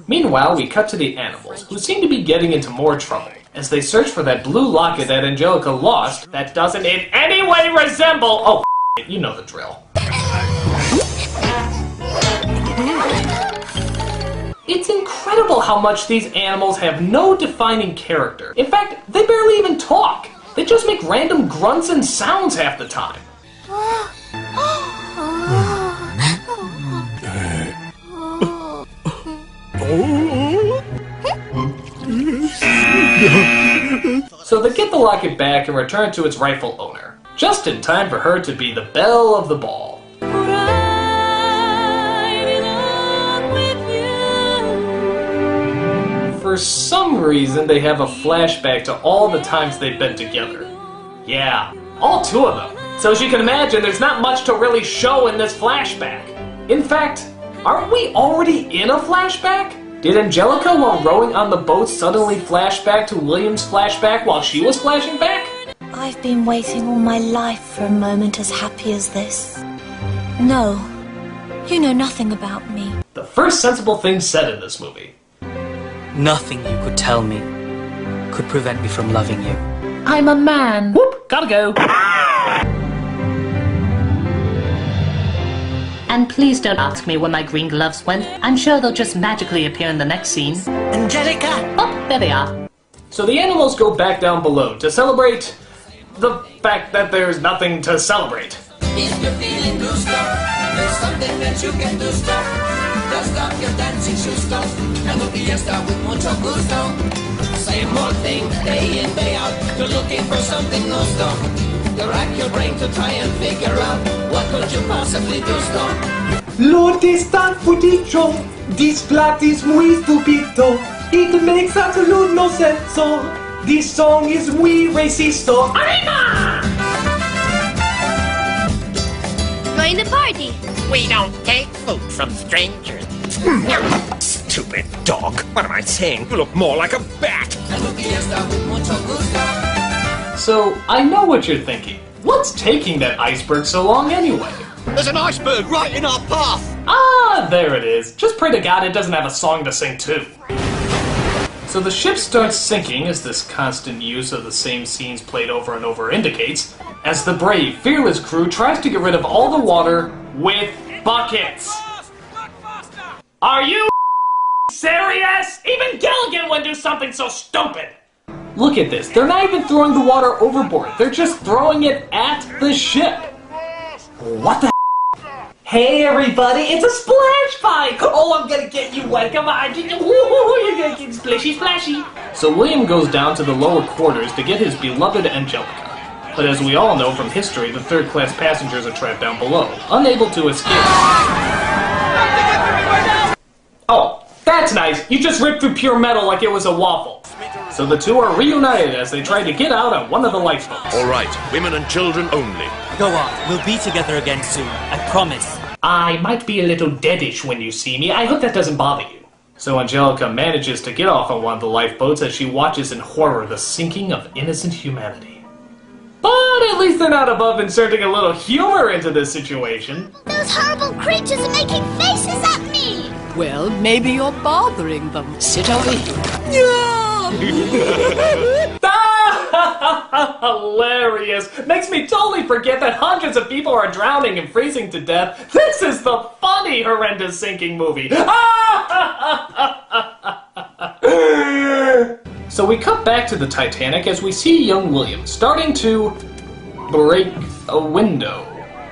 Meanwhile, we cut to the animals, who seem to be getting into more trouble, as they search for that blue locket that Angelica lost that doesn't in any way resemble... Oh, you know the drill. It's incredible how much these animals have no defining character. In fact, they barely even talk. They just make random grunts and sounds half the time. So they get the locket back and return it to its rightful owner, just in time for her to be the belle of the ball. For some reason, they have a flashback to all the times they've been together. Yeah, all two of them. So as you can imagine, there's not much to really show in this flashback. In fact, aren't we already in a flashback? Did Angelica, while rowing on the boat, suddenly flash back to William's flashback while she was flashing back? I've been waiting all my life for a moment as happy as this. No, you know nothing about me. The first sensible thing said in this movie. Nothing you could tell me could prevent me from loving you. I'm a man. Whoop, gotta go. And please don't ask me where my green gloves went. I'm sure they'll just magically appear in the next scene. Angelica! Oh, there they are. So the animals go back down below to celebrate the fact that there's nothing to celebrate. If you're feeling blue stuff, there's something that you can do stuff. Dust off your dancing shoes stuff, and we'll fiesta with mucho gusto. Same old thing, day in, day out, you're looking for something new stuff. You rack your brain to try and figure out what could you possibly do stuff. Lo te stanco dicho, this plot is muy stupido. It makes absolute no senso. This song is muy racisto. Arriba! Join the party. We don't take food from strangers. Stupid dog. What am I saying? You look more like a bat. So, I know what you're thinking. What's taking that iceberg so long anyway? There's an iceberg right in our path. Ah, there it is. Just pray to God it doesn't have a song to sing too. So the ship starts sinking, as this constant use of the same scenes played over and over indicates, as the brave, fearless crew tries to get rid of all the water with buckets. Are you serious? Even Gilligan wouldn't do something so stupid! Look at this. They're not even throwing the water overboard. They're just throwing it at the ship. What the Hey everybody, it's a splash pipe! Oh, I'm gonna get you wet, come on! You're gonna get splashy splashy! So William goes down to the lower quarters to get his beloved Angelica. But as we all know from history, the third-class passengers are trapped down below, unable to escape. Oh, that's nice! You just ripped through pure metal like it was a waffle. So the two are reunited as they try to get out on one of the lifeboats. All right, women and children only. Go on, we'll be together again soon, I promise. I might be a little deadish when you see me. I hope that doesn't bother you. So Angelica manages to get off on one of the lifeboats as she watches in horror the sinking of innocent humanity. But at least they're not above inserting a little humor into this situation. Those horrible creatures are making faces at me! Well, maybe you're bothering them. Sit over here. Hilarious! Makes me totally forget that hundreds of people are drowning and freezing to death. This is the funny, horrendous sinking movie. So we cut back to the Titanic as we see young William starting to break a window.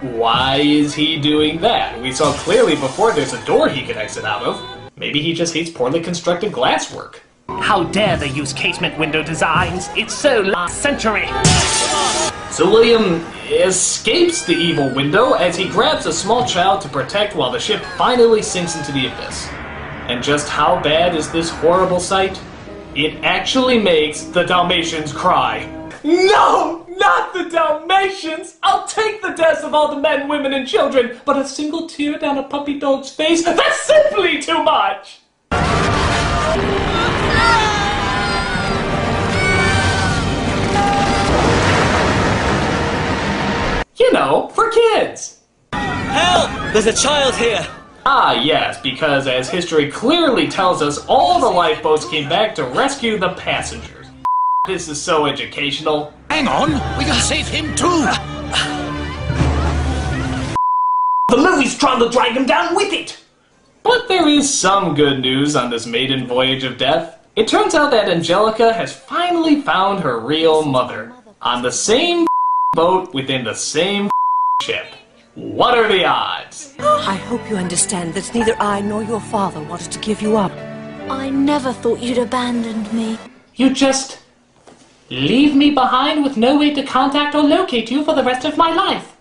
Why is he doing that? We saw clearly before there's a door he can exit out of. Maybe he just hates poorly constructed glasswork. How dare they use casement window designs? It's so last century! So William escapes the evil window as he grabs a small child to protect while the ship finally sinks into the abyss. And just how bad is this horrible sight? It actually makes the Dalmatians cry. No! Not the Dalmatians! I'll take the deaths of all the men, women, and children, but a single tear down a puppy dog's face? That's simply too much! You know, for kids. Help! There's a child here. Ah, yes, because as history clearly tells us, all the lifeboats came back to rescue the passengers. This is so educational. Hang on, we can save him too! The movie's trying to drag him down with it! But there is some good news on this maiden voyage of death. It turns out that Angelica has finally found her real mother. On the same boat within the same ship. What are the odds? I hope you understand that neither I nor your father wanted to give you up. I never thought you'd abandoned me. You just leave me behind with no way to contact or locate you for the rest of my life.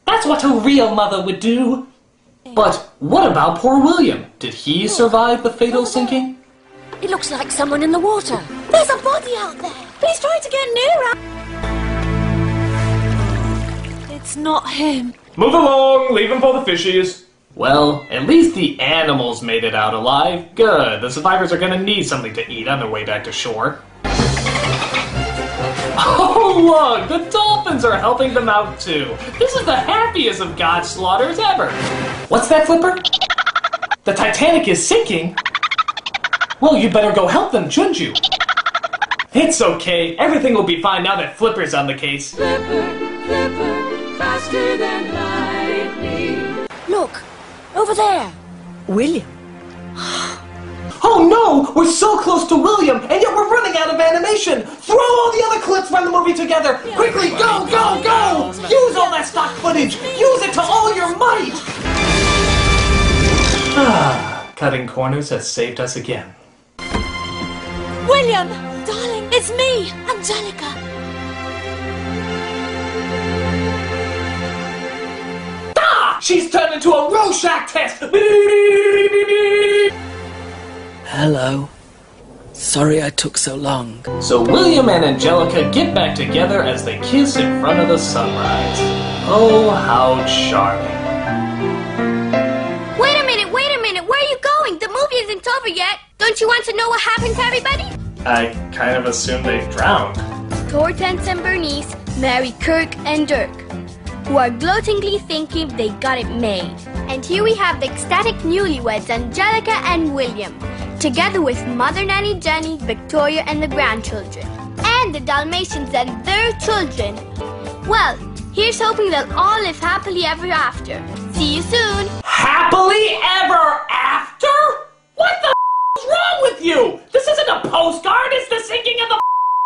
That's what a real mother would do. But what about poor William? Did he survive the fatal sinking? It looks like someone in the water. There's a body out there. Please try to get nearer. It's not him. Move along, leave him for the fishies. Well, at least the animals made it out alive. Good, the survivors are gonna need something to eat on their way back to shore. Oh look, the dolphins are helping them out too. This is the happiest of God's slaughters ever. What's that, Flipper? The Titanic is sinking? Well, you better go help them, shouldn't you? It's okay, everything will be fine now that Flipper's on the case. Flipper, Flipper, faster than lightning. Look, over there. William? Oh no! We're so close to William, and yet we're running out of animation! Throw all the other clips from the movie together! Quickly, go, go, go! Use all that stock footage! Use it to all your might! Ah, cutting corners has saved us again. William! Darling, it's me, Angelica. Ah! She's turned into a Rorschach test! Hello. Sorry I took so long. So William and Angelica get back together as they kiss in front of the sunrise. Oh, how charming. Wait a minute, where are you going? The movie isn't over yet. Don't you want to know what happened to everybody? I kind of assumed they drowned. Hortense and Bernice marry Kirk and Dirk, who are gloatingly thinking they got it made. And here we have the ecstatic newlyweds Angelica and William, together with Mother Nanny Jenny, Victoria and the grandchildren, and the Dalmatians and their children. Well, here's hoping they'll all live happily ever after. See you soon. Happily ever after? What the is wrong with you? This isn't a postcard, it's the sinking of the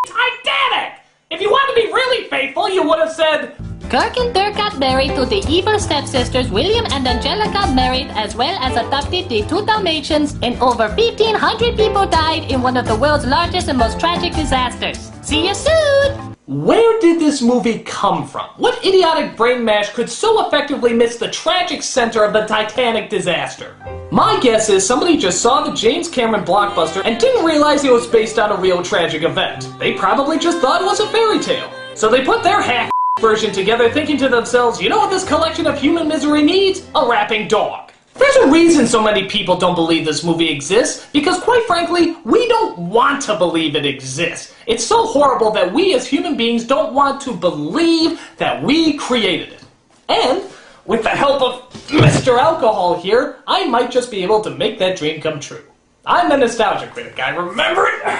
Titanic! If you want to be really faithful, you would have said... Kirk and Dirk got married to the evil stepsisters. William and Angelica married as well as adopted the two Dalmatians, and over 1,500 people died in one of the world's largest and most tragic disasters. See you soon! Where did this movie come from? What idiotic brain mash could so effectively miss the tragic center of the Titanic disaster? My guess is somebody just saw the James Cameron blockbuster and didn't realize it was based on a real tragic event. They probably just thought it was a fairy tale. So they put their half version together thinking to themselves, you know what this collection of human misery needs? A rapping dog. There's a reason so many people don't believe this movie exists, because quite frankly, we don't want to believe it exists. It's so horrible that we as human beings don't want to believe that we created it. And with the help of Mr. Alcohol here, I might just be able to make that dream come true. I'm the nostalgia critic, I remember it,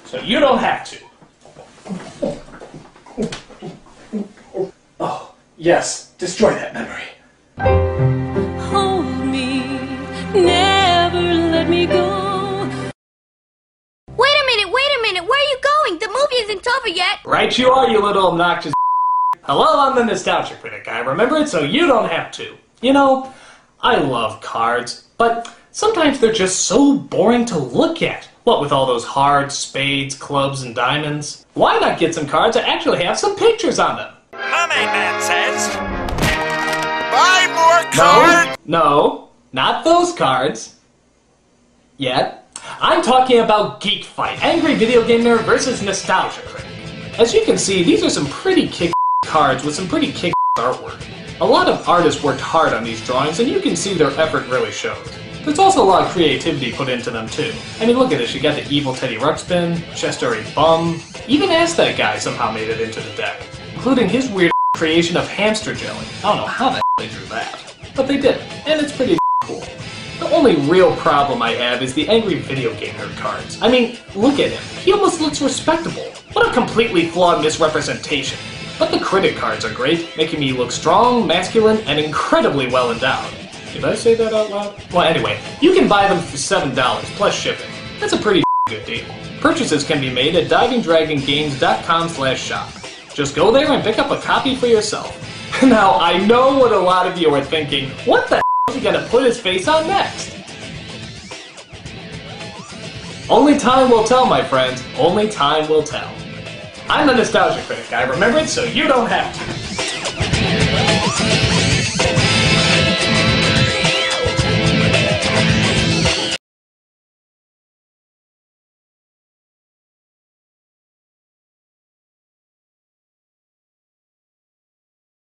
so you don't have to. Oh, yes, destroy that memory. Hold me, never let me go. Wait a minute, where are you going? The movie isn't over yet. Right you are, you little obnoxious Hello, I'm the nostalgia critic. I remember it so you don't have to. You know, I love cards, but sometimes they're just so boring to look at. What with all those hearts, spades, clubs, and diamonds? Why not get some cards that actually have some pictures on them? My main man says, buy more cards! No, not those cards. Yet. I'm talking about Geek Fight, Angry Video Game Nerd versus Nostalgia Critic. As you can see, these are some pretty kick cards with some pretty kick artwork. A lot of artists worked hard on these drawings, and you can see their effort really shows. There's also a lot of creativity put into them too. I mean, look at this, you got the evil Teddy Ruxpin, Chester A. Bum, even Aztec Guy somehow made it into the deck, including his weird creation of hamster jelly. I don't know how the hell they drew that, but they did, and it's pretty cool. The only real problem I have is the angry video game nerd cards. I mean, look at him. He almost looks respectable. What a completely flawed misrepresentation. But the critic cards are great, making me look strong, masculine, and incredibly well endowed. Did I say that out loud? Well, anyway, you can buy them for $7 plus shipping. That's a pretty good deal. Purchases can be made at divingdragongames.com/shop. Just go there and pick up a copy for yourself. Now, I know what a lot of you are thinking. What the is he gonna put his face on next? Only time will tell, my friends. Only time will tell. I'm the Nostalgia Critic. I remembered, so you don't have to.